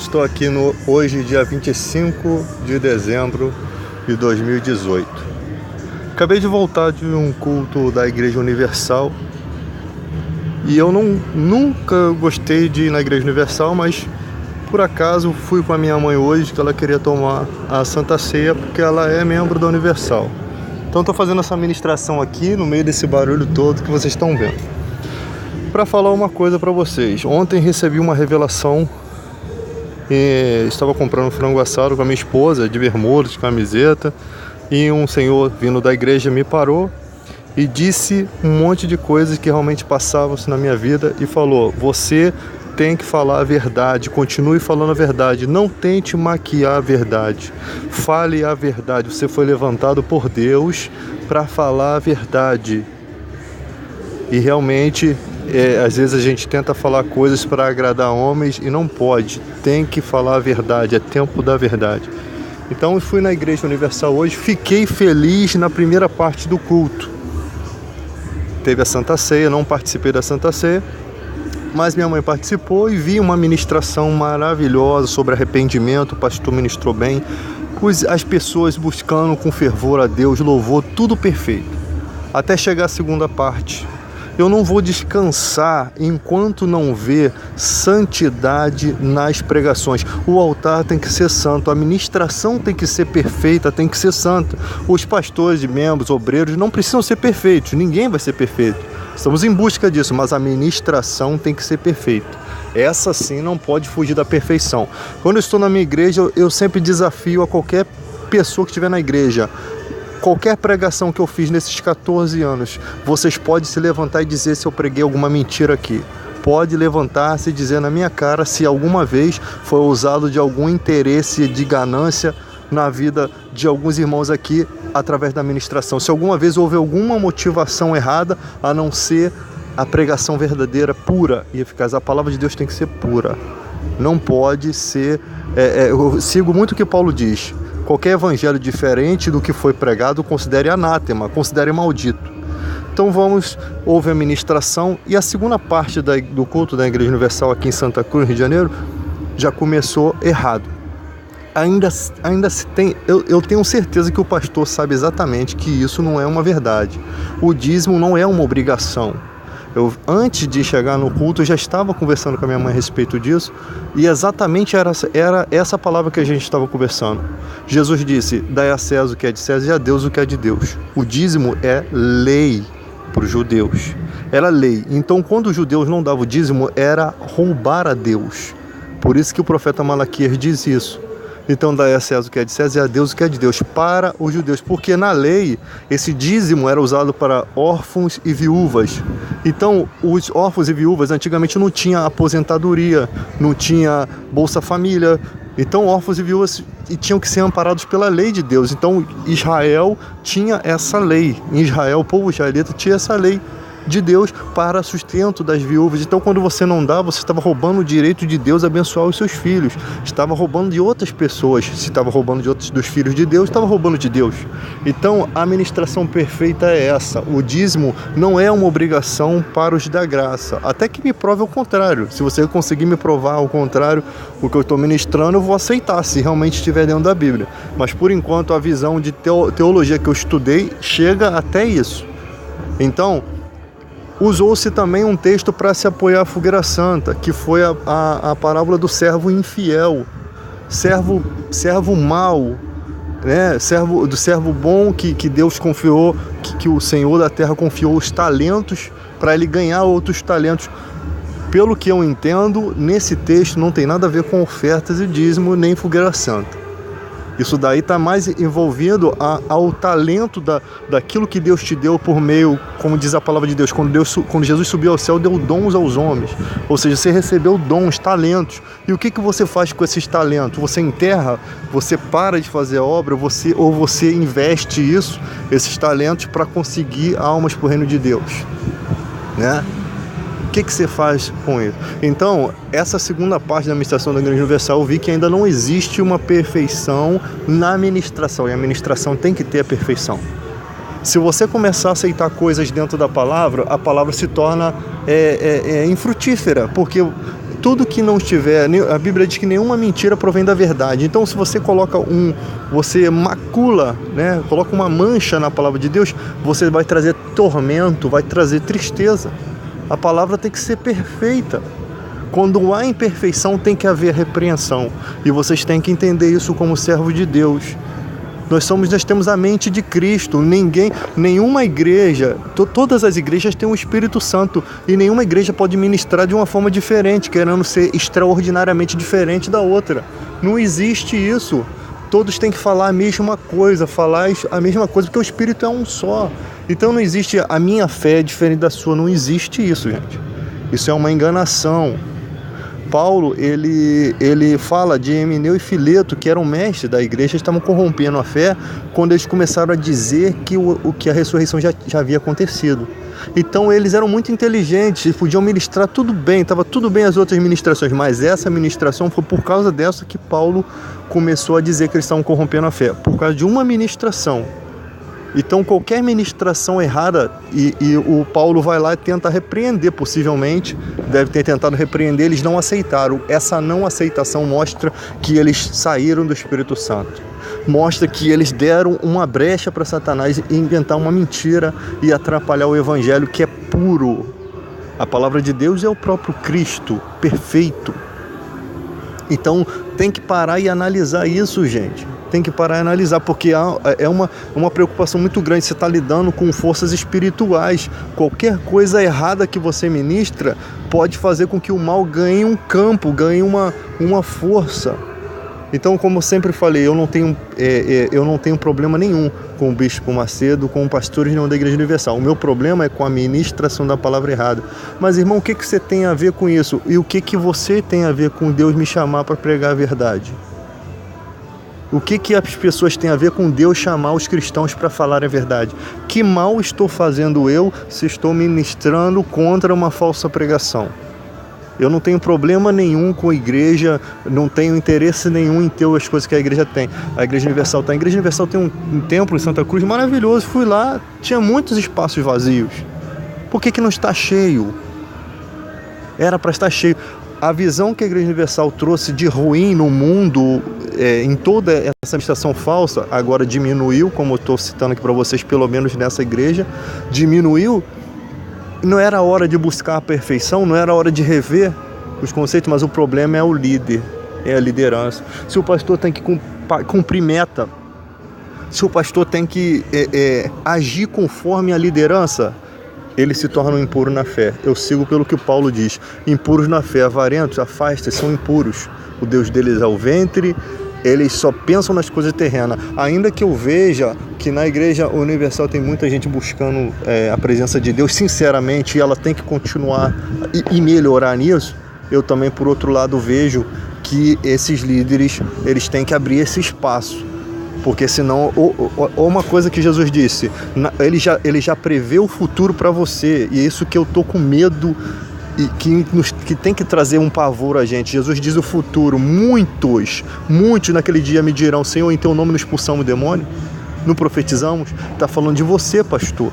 Estou aqui hoje, dia 25 de dezembro de 2018. Acabei de voltar de um culto da Igreja Universal e eu nunca gostei de ir na Igreja Universal, mas por acaso fui com a minha mãe hoje, que ela queria tomar a Santa Ceia porque ela é membro da Universal. Então estou fazendo essa ministração aqui no meio desse barulho todo que vocês estão vendo. Para falar uma coisa para vocês, ontem recebi uma revelação. Estava comprando frango assado com a minha esposa, de bermuda, de camiseta, e um senhor vindo da igreja me parou e disse um monte de coisas que realmente passavam na minha vida e falou: você tem que falar a verdade, continue falando a verdade, não tente maquiar a verdade, fale a verdade, você foi levantado por Deus para falar a verdade. E realmente, às vezes a gente tenta falar coisas para agradar homens e não pode, tem que falar a verdade, é tempo da verdade. Então eu fui na Igreja Universal hoje, fiquei feliz na primeira parte do culto. Teve a Santa Ceia, não participei da Santa Ceia, mas minha mãe participou e vi uma ministração maravilhosa sobre arrependimento, o pastor ministrou bem, as pessoas buscando com fervor a Deus, louvor, tudo perfeito, até chegar a segunda parte. Eu não vou descansar enquanto não ver santidade nas pregações. O altar tem que ser santo, a ministração tem que ser perfeita, tem que ser santa. Os pastores, membros, obreiros não precisam ser perfeitos, ninguém vai ser perfeito. Estamos em busca disso, mas a ministração tem que ser perfeita. Essa sim não pode fugir da perfeição. Quando eu estou na minha igreja, eu sempre desafio a qualquer pessoa que estiver na igreja. Qualquer pregação que eu fiz nesses 14 anos, vocês podem se levantar e dizer se eu preguei alguma mentira aqui. Pode levantar-se e dizer na minha cara se alguma vez foi usado de algum interesse de ganância na vida de alguns irmãos aqui através da ministração. Se alguma vez houve alguma motivação errada, a não ser a pregação verdadeira, pura e eficaz. A palavra de Deus tem que ser pura. Não pode ser... eu sigo muito o que Paulo diz. Qualquer evangelho diferente do que foi pregado, considere anátema, considere maldito. Então houve a ministração e a segunda parte do culto da Igreja Universal aqui em Santa Cruz, Rio de Janeiro, já começou errado. Ainda se tem, eu tenho certeza que o pastor sabe exatamente que isso não é uma verdade. O dízimo não é uma obrigação. Antes de chegar no culto, eu já estava conversando com a minha mãe a respeito disso, e exatamente era essa palavra que a gente estava conversando. Jesus disse: dai a César o que é de César e a Deus o que é de Deus. O dízimo é lei para os judeus. Era lei. Então, quando os judeus não davam o dízimo, era roubar a Deus. Por isso que o profeta Malaquias diz isso. Então dai a César o que é de César e a Deus o que é de Deus, para os judeus, porque na lei esse dízimo era usado para órfãos e viúvas. Então os órfãos e viúvas antigamente não tinha aposentadoria, não tinha Bolsa Família. Então órfãos e viúvas tinham que ser amparados pela lei de Deus. Então Israel tinha essa lei, em Israel o povo israelita tinha essa lei de Deus para sustento das viúvas. Então quando você não dá, você estava roubando o direito de Deus a abençoar os seus filhos, estava roubando de outras pessoas. Se estava roubando dos filhos de Deus, estava roubando de Deus. Então a administração perfeita é essa. O dízimo não é uma obrigação para os da graça, até que me prove o contrário. Se você conseguir me provar o contrário, o que eu estou ministrando, eu vou aceitar, se realmente estiver dentro da Bíblia. Mas por enquanto a visão de teologia que eu estudei chega até isso. Então usou-se também um texto para se apoiar à fogueira santa, que foi a parábola do servo infiel, servo mau, né? Do servo bom que Deus confiou, que o Senhor da terra confiou os talentos para ele ganhar outros talentos. Pelo que eu entendo, nesse texto não tem nada a ver com ofertas e dízimo nem fogueira santa. Isso daí está mais envolvido ao talento daquilo que Deus te deu por meio, como diz a palavra de Deus, quando Jesus subiu ao céu, deu dons aos homens. Ou seja, você recebeu dons, talentos. E o que você faz com esses talentos? Você enterra? Você para de fazer a obra? Ou você investe esses talentos para conseguir almas para o reino de Deus? Né? O que você faz com isso? Então, essa segunda parte da administração da Igreja Universal, eu vi que ainda não existe uma perfeição na administração, e a administração tem que ter a perfeição. Se você começar a aceitar coisas dentro da palavra, a palavra se torna infrutífera, porque tudo que não estiver, a Bíblia diz que nenhuma mentira provém da verdade. Então, se você você macula, né, coloca uma mancha na palavra de Deus, você vai trazer tormento, vai trazer tristeza. A palavra tem que ser perfeita. Quando há imperfeição, tem que haver repreensão. E vocês têm que entender isso como servo de Deus. Nós temos a mente de Cristo. Nenhuma igreja, todas as igrejas têm o Espírito Santo, e nenhuma igreja pode ministrar de uma forma diferente, querendo ser extraordinariamente diferente da outra. Não existe isso. Todos têm que falar a mesma coisa, porque o Espírito é um só. Então não existe a minha fé é diferente da sua, não existe isso, gente. Isso é uma enganação. Paulo, ele fala de Emineu e Fileto, que eram mestres da igreja, estavam corrompendo a fé quando eles começaram a dizer que a ressurreição já havia acontecido. Então eles eram muito inteligentes, eles podiam ministrar tudo bem, estava tudo bem as outras ministrações, mas essa ministração foi por causa dessa que Paulo começou a dizer que eles estavam corrompendo a fé, por causa de uma ministração. Então qualquer ministração errada, e o Paulo vai lá e tenta repreender, possivelmente, deve ter tentado repreender, eles não aceitaram. Essa não aceitação mostra que eles saíram do Espírito Santo. Mostra que eles deram uma brecha para Satanás inventar uma mentira e atrapalhar o Evangelho, que é puro. A palavra de Deus é o próprio Cristo, perfeito. Então tem que parar e analisar isso, gente. Tem que parar e analisar, porque é uma preocupação muito grande. Você está lidando com forças espirituais. Qualquer coisa errada que você ministra pode fazer com que o mal ganhe um campo, ganhe uma força. Então, como eu sempre falei, eu não tenho problema nenhum com o Bispo Macedo, com pastores não da Igreja Universal. O meu problema é com a ministração da palavra errada. Mas, irmão, o que você tem a ver com isso? E o que você tem a ver com Deus me chamar para pregar a verdade? O que as pessoas têm a ver com Deus chamar os cristãos para falar a verdade? Que mal estou fazendo eu se estou ministrando contra uma falsa pregação? Eu não tenho problema nenhum com a igreja, não tenho interesse nenhum em ter as coisas que a igreja tem. A Igreja Universal tem. A Igreja Universal tem um templo em Santa Cruz maravilhoso. Fui lá, tinha muitos espaços vazios. Por que não está cheio? Era para estar cheio. A visão que a Igreja Universal trouxe de ruim no mundo, em toda essa administração falsa, agora diminuiu, como eu estou citando aqui para vocês, pelo menos nessa igreja, diminuiu. Não era a hora de buscar a perfeição, não era a hora de rever os conceitos, mas o problema é o líder, é a liderança. Se o pastor tem que cumprir meta, se o pastor tem que agir conforme a liderança, ele se torna um impuro na fé. Eu sigo pelo que Paulo diz: impuros na fé, avarentos, afastem, são impuros. O Deus deles é o ventre, eles só pensam nas coisas terrenas. Ainda que eu veja que na Igreja Universal tem muita gente buscando a presença de Deus, sinceramente, e ela tem que continuar e melhorar nisso, eu também, por outro lado, vejo que esses líderes, eles têm que abrir esse espaço. Porque senão, ou uma coisa que Jesus disse, ele já prevê o futuro para você, e é isso que eu tô com medo, e que tem que trazer um pavor a gente. Jesus diz o futuro. Muitos naquele dia me dirão: Senhor, em teu nome não expulsamos o demônio? Não profetizamos? Está falando de você, pastor.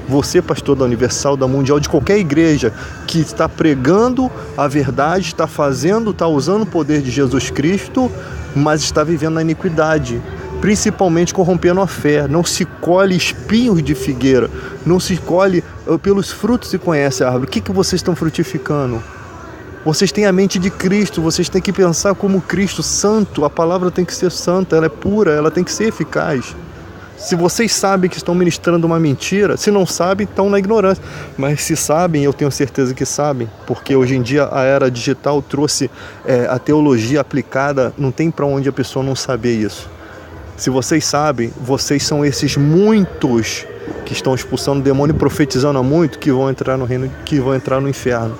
Você, pastor da Universal, da Mundial, de qualquer igreja que está pregando a verdade, está usando o poder de Jesus Cristo, mas está vivendo na iniquidade, principalmente corrompendo a fé. Não se colhe espinhos de figueira, não se colhe, pelos frutos se conhece a árvore. O que vocês estão frutificando? Vocês têm a mente de Cristo, vocês têm que pensar como Cristo, santo. A palavra tem que ser santa, ela é pura, ela tem que ser eficaz. Se vocês sabem que estão ministrando uma mentira, se não sabem, estão na ignorância. Mas se sabem, eu tenho certeza que sabem, porque hoje em dia a era digital trouxe a teologia aplicada, não tem para onde a pessoa não saber isso. Se vocês sabem, vocês são esses muitos que estão expulsando o demônio e profetizando a muito, que vão entrar no reino, que vão entrar no inferno.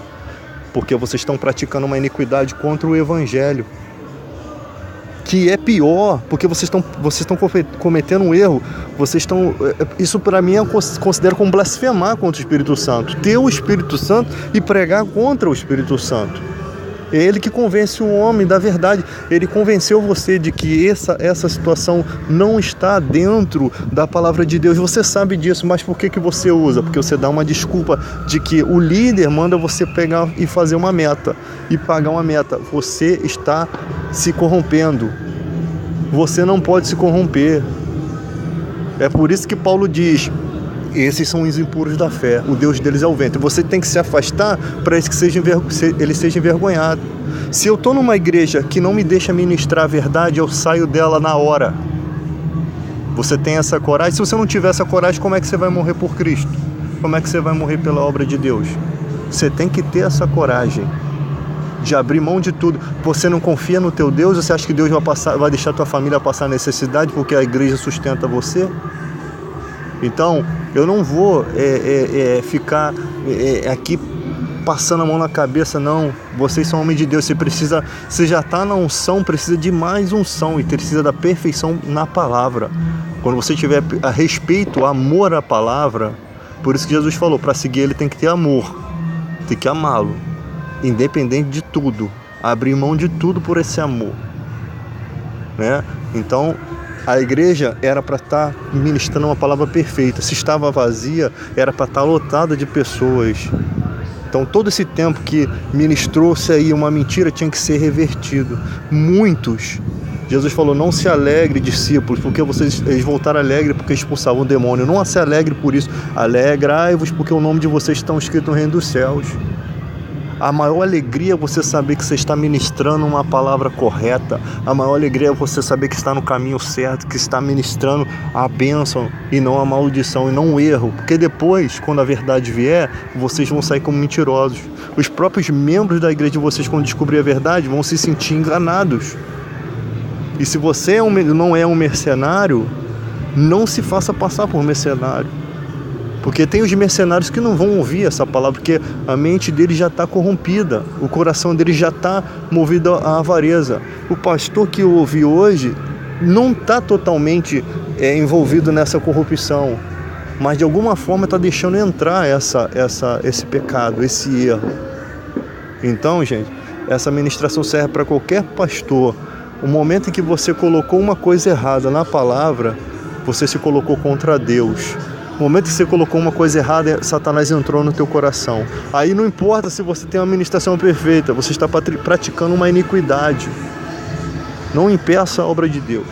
Porque vocês estão praticando uma iniquidade contra o Evangelho, que é pior, porque vocês estão cometendo um erro. Isso para mim eu considero como blasfemar contra o Espírito Santo. Ter o Espírito Santo e pregar contra o Espírito Santo. É Ele que convence o homem da verdade. Ele convenceu você de que essa situação não está dentro da palavra de Deus. Você sabe disso, mas por que você usa? Porque você dá uma desculpa de que o líder manda você pegar e fazer uma meta e pagar uma meta. Você está se corrompendo. Você não pode se corromper. É por isso que Paulo diz: esses são os impuros da fé, o Deus deles é o vento. Você tem que se afastar para que ele seja envergonhado. Se eu estou numa igreja que não me deixa ministrar a verdade, eu saio dela na hora. Você tem essa coragem? Se você não tiver essa coragem, como é que você vai morrer por Cristo? Como é que você vai morrer pela obra de Deus? Você tem que ter essa coragem de abrir mão de tudo. Você não confia no teu Deus? Você acha que Deus vai deixar a tua família passar necessidade porque a igreja sustenta você? Então, eu não vou ficar aqui passando a mão na cabeça, não. Vocês são homens de Deus, você já está na unção, precisa de mais unção e precisa da perfeição na palavra. Quando você tiver a respeito, amor à palavra, por isso que Jesus falou, para seguir ele tem que ter amor, tem que amá-lo, independente de tudo, abrir mão de tudo por esse amor, né? Então, a igreja era para estar ministrando uma palavra perfeita. Se estava vazia, era para estar lotada de pessoas. Então, todo esse tempo que ministrou-se aí uma mentira tinha que ser revertido. Muitos, Jesus falou, não se alegre, discípulos, porque eles voltaram alegres porque expulsavam o demônio. Não se alegre por isso. Alegrai-vos porque o nome de vocês está escrito no reino dos céus. A maior alegria é você saber que você está ministrando uma palavra correta. A maior alegria é você saber que está no caminho certo, que está ministrando a bênção e não a maldição, e não o erro. Porque depois, quando a verdade vier, vocês vão sair como mentirosos. Os próprios membros da igreja de vocês, quando descobrir a verdade, vão se sentir enganados. E se você não é um mercenário, não se faça passar por mercenário. Porque tem os mercenários que não vão ouvir essa palavra, porque a mente deles já está corrompida, o coração deles já está movido à avareza. O pastor que eu ouvi hoje não está totalmente envolvido nessa corrupção, mas de alguma forma está deixando entrar esse pecado, esse erro. Então, gente, essa ministração serve para qualquer pastor. O momento em que você colocou uma coisa errada na palavra, você se colocou contra Deus. No momento que você colocou uma coisa errada, Satanás entrou no teu coração. Aí não importa se você tem uma ministração perfeita, você está praticando uma iniquidade. Não impeça a obra de Deus.